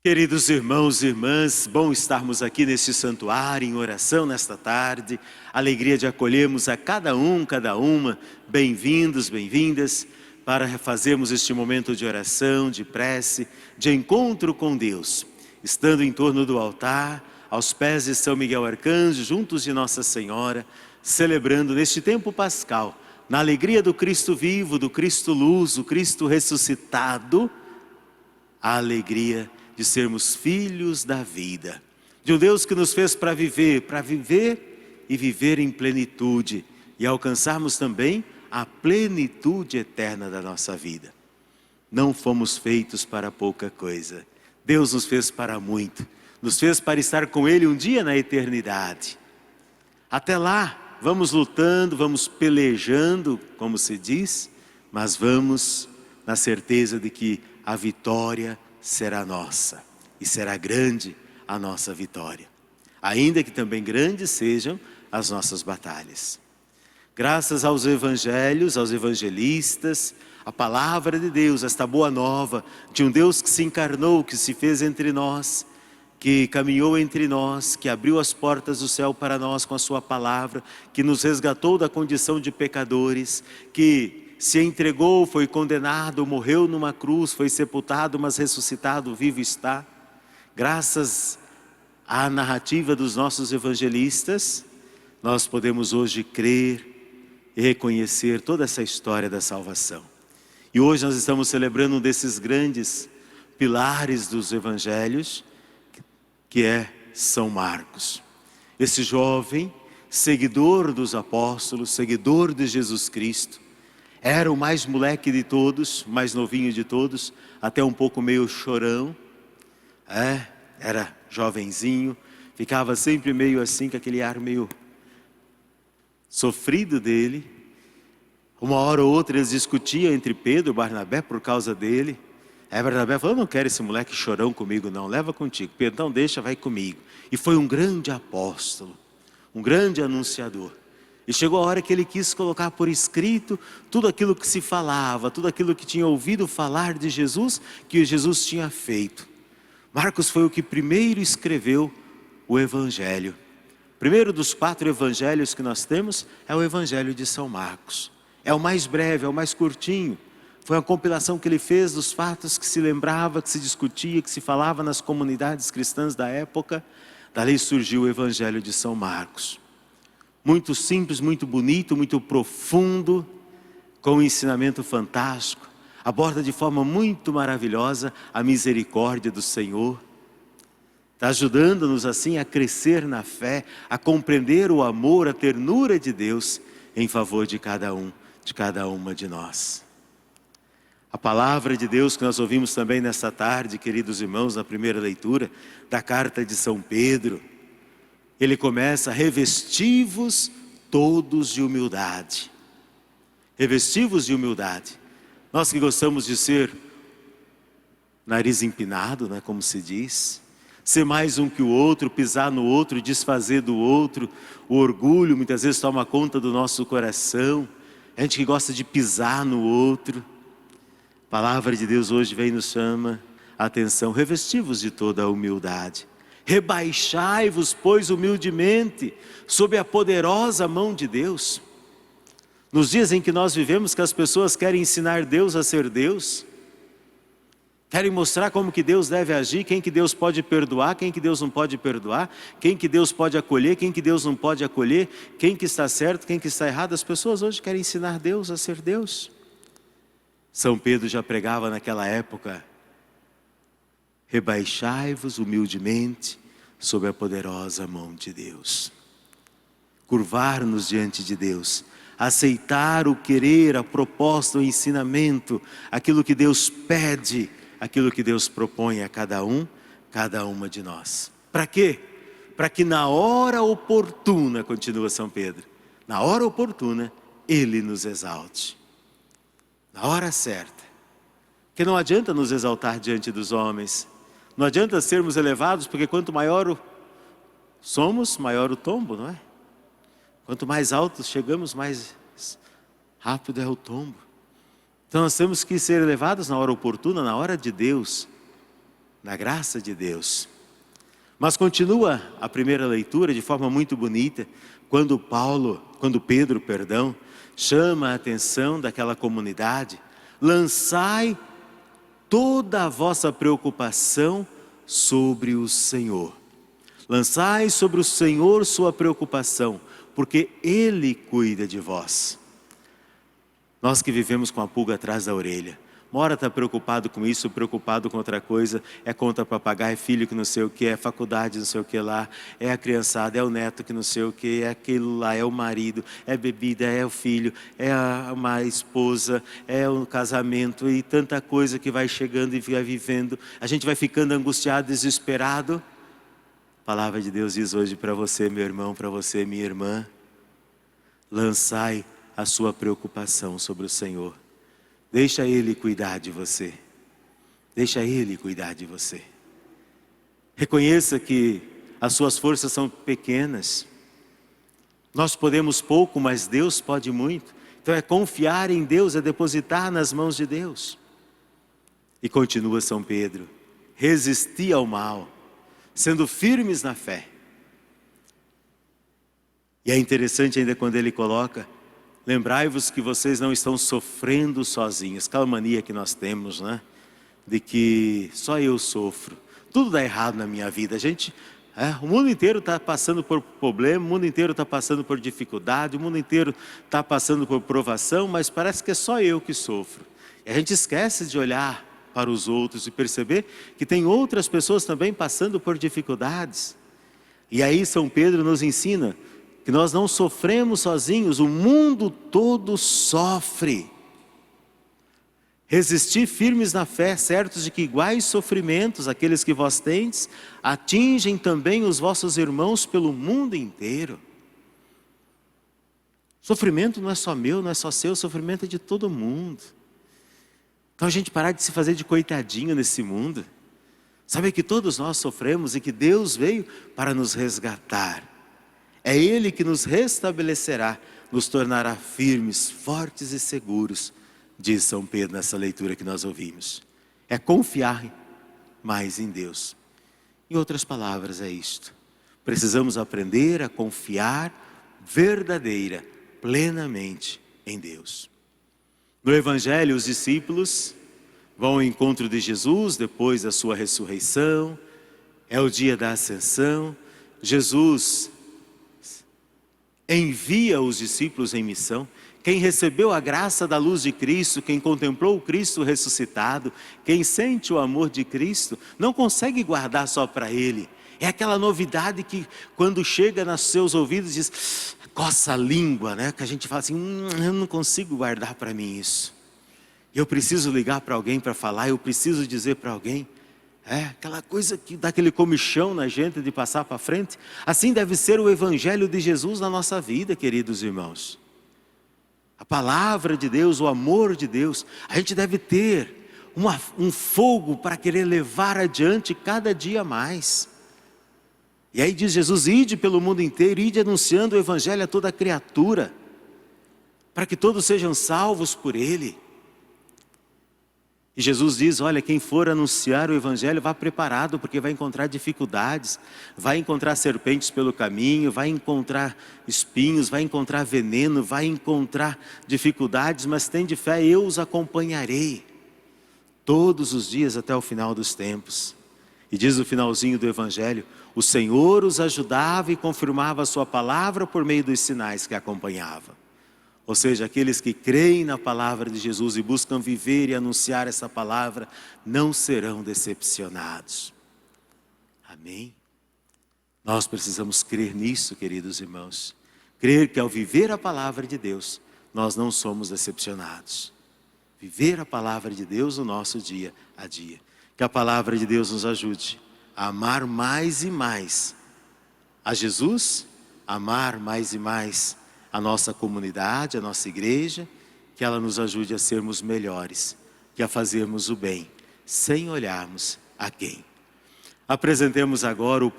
Queridos irmãos e irmãs, bom estarmos aqui neste santuário em oração nesta tarde. Alegria de acolhermos a cada um, cada uma. Bem-vindos, bem-vindas, para fazermos este momento de oração, de prece, de encontro com Deus. Estando em torno do altar, aos pés de São Miguel Arcanjo, juntos de Nossa Senhora, celebrando neste tempo pascal, na alegria do Cristo vivo, do Cristo luz, do Cristo ressuscitado, a alegria de sermos filhos da vida, de um Deus que nos fez para viver e viver em plenitude, e alcançarmos também a plenitude eterna da nossa vida. Não fomos feitos para pouca coisa, Deus nos fez para muito, nos fez para estar com Ele um dia na eternidade. Até lá, vamos lutando, vamos pelejando, como se diz, mas vamos na certeza de que a vitória será nossa, e será grande a nossa vitória, ainda que também grandes sejam as nossas batalhas. Graças aos evangelhos, aos evangelistas, a palavra de Deus, esta boa nova, de um Deus que se encarnou, que se fez entre nós, que caminhou entre nós, que abriu as portas do céu para nós com a sua palavra, que nos resgatou da condição de pecadores, que se entregou, foi condenado, morreu numa cruz, foi sepultado, mas ressuscitado, vivo está. Graças à narrativa dos nossos evangelistas, nós podemos hoje crer e reconhecer toda essa história da salvação. E hoje nós estamos celebrando um desses grandes pilares dos evangelhos, que é São Marcos. Esse jovem, seguidor dos apóstolos, seguidor de Jesus Cristo, era o mais moleque de todos, mais novinho de todos, até um pouco meio chorão. Era jovenzinho, ficava sempre meio assim, com aquele ar meio sofrido dele. Uma hora ou outra eles discutiam entre Pedro e Barnabé por causa dele. Aí Barnabé falou: não quero esse moleque chorão comigo não, leva contigo. Pedro: não, deixa, vai comigo. E foi um grande apóstolo, um grande anunciador. E chegou a hora que ele quis colocar por escrito tudo aquilo que se falava, tudo aquilo que tinha ouvido falar de Jesus, que Jesus tinha feito. Marcos foi o que primeiro escreveu o Evangelho. O primeiro dos 4 evangelhos que nós temos é o Evangelho de São Marcos. É o mais breve, é o mais curtinho. Foi uma compilação que ele fez dos fatos que se lembrava, que se discutia, que se falava nas comunidades cristãs da época. Dali surgiu o Evangelho de São Marcos. Muito simples, muito bonito, muito profundo, com um ensinamento fantástico. Aborda de forma muito maravilhosa a misericórdia do Senhor. Está ajudando-nos assim a crescer na fé, a compreender o amor, a ternura de Deus em favor de cada um, de cada uma de nós. A palavra de Deus que nós ouvimos também nesta tarde, queridos irmãos, na primeira leitura da carta de São Pedro. Ele começa: revesti-vos todos de humildade. Revesti-vos de humildade. Nós que gostamos de ser nariz empinado, né, como se diz, ser mais um que o outro, pisar no outro, desfazer do outro. O orgulho muitas vezes toma conta do nosso coração. A gente que gosta de pisar no outro. A palavra de Deus hoje vem e nos chama a atenção: revesti-vos de toda a humildade. Rebaixai-vos, pois, humildemente, sob a poderosa mão de Deus. Nos dias em que nós vivemos, que as pessoas querem ensinar Deus a ser Deus, querem mostrar como que Deus deve agir, quem que Deus pode perdoar, quem que Deus não pode perdoar, quem que Deus pode acolher, quem que Deus não pode acolher, quem que está certo, quem que está errado. As pessoas hoje querem ensinar Deus a ser Deus. São Pedro já pregava naquela época: rebaixai-vos humildemente sob a poderosa mão de Deus. Curvar-nos diante de Deus, aceitar o querer, a proposta, o ensinamento, aquilo que Deus pede, aquilo que Deus propõe a cada um, cada uma de nós. Para quê? Para que na hora oportuna, continua São Pedro, na hora oportuna, Ele nos exalte. Na hora certa. Porque não adianta nos exaltar diante dos homens. Não adianta sermos elevados, porque quanto maior somos, maior o tombo, não é? Quanto mais altos chegamos, mais rápido é o tombo. Então nós temos que ser elevados na hora oportuna, na hora de Deus. na graça de Deus. Mas continua a primeira leitura de forma muito bonita, quando Pedro, chama a atenção daquela comunidade: lançai toda a vossa preocupação sobre o Senhor. Lançai sobre o Senhor sua preocupação, porque Ele cuida de vós. Nós que vivemos com a pulga atrás da orelha, uma hora está preocupado com isso, preocupado com outra coisa, é conta para pagar, é filho que não sei o que, é faculdade não sei o que lá, é a criançada, é o neto que não sei o que, é aquilo lá, é o marido, é bebida, é o filho, é uma esposa, é o casamento e tanta coisa que vai chegando e vai vivendo. A gente vai ficando angustiado, desesperado. A palavra de Deus diz hoje para você, meu irmão, para você, minha irmã: lançai a sua preocupação sobre o Senhor. Deixa Ele cuidar de você. Deixa Ele cuidar de você. Reconheça que as suas forças são pequenas. Nós podemos pouco, mas Deus pode muito. Então é confiar em Deus, é depositar nas mãos de Deus. E continua São Pedro: resistir ao mal, sendo firmes na fé. E é interessante ainda quando ele coloca: lembrai-vos que vocês não estão sofrendo sozinhos. Aquela mania que nós temos, né? De que só eu sofro, tudo dá errado na minha vida. O mundo inteiro está passando por problema, o mundo inteiro está passando por dificuldade, o mundo inteiro está passando por provação, mas parece que é só eu que sofro. E a gente esquece de olhar para os outros e perceber que tem outras pessoas também passando por dificuldades. E aí São Pedro nos ensina que nós não sofremos sozinhos, o mundo todo sofre. Resistir firmes na fé, certos de que iguais sofrimentos, aqueles que vós tendes, atingem também os vossos irmãos pelo mundo inteiro. Sofrimento não é só meu, não é só seu, sofrimento é de todo mundo. Então a gente parar de se fazer de coitadinho nesse mundo. Sabe que todos nós sofremos e que Deus veio para nos resgatar. É Ele que nos restabelecerá, nos tornará firmes, fortes e seguros, diz São Pedro nessa leitura que nós ouvimos. É confiar mais em Deus. Em outras palavras, é isto: precisamos aprender a confiar verdadeira, plenamente em Deus. No Evangelho, os discípulos vão ao encontro de Jesus depois da sua ressurreição. É o dia da ascensão. Jesus envia os discípulos em missão. Quem recebeu a graça da luz de Cristo, quem contemplou o Cristo ressuscitado, quem sente o amor de Cristo, não consegue guardar só para ele. É aquela novidade que quando chega nos seus ouvidos diz, coça a língua, né? Que a gente fala assim, eu não consigo guardar para mim isso. Eu preciso ligar para alguém para falar, eu preciso dizer para alguém. Aquela coisa que dá aquele comichão na gente de passar para frente. Assim deve ser o Evangelho de Jesus na nossa vida, queridos irmãos. A palavra de Deus, o amor de Deus. A gente deve ter um fogo para querer levar adiante cada dia mais. E aí diz Jesus: ide pelo mundo inteiro, ide anunciando o Evangelho a toda criatura, para que todos sejam salvos por Ele. E Jesus diz, olha, quem for anunciar o Evangelho, vá preparado, porque vai encontrar dificuldades, vai encontrar serpentes pelo caminho, vai encontrar espinhos, vai encontrar veneno, vai encontrar dificuldades, mas tem de fé, eu os acompanharei todos os dias até o final dos tempos. E diz no finalzinho do Evangelho, o Senhor os ajudava e confirmava a sua palavra por meio dos sinais que acompanhava. Ou seja, aqueles que creem na palavra de Jesus e buscam viver e anunciar essa palavra, não serão decepcionados. Amém? Nós precisamos crer nisso, queridos irmãos. Crer que ao viver a palavra de Deus, nós não somos decepcionados. Viver a palavra de Deus no nosso dia a dia. Que a palavra de Deus nos ajude a amar mais e mais a Jesus, amar mais e mais a nossa comunidade, a nossa igreja, que ela nos ajude a sermos melhores, que a fazermos o bem, sem olharmos a quem. Apresentemos agora o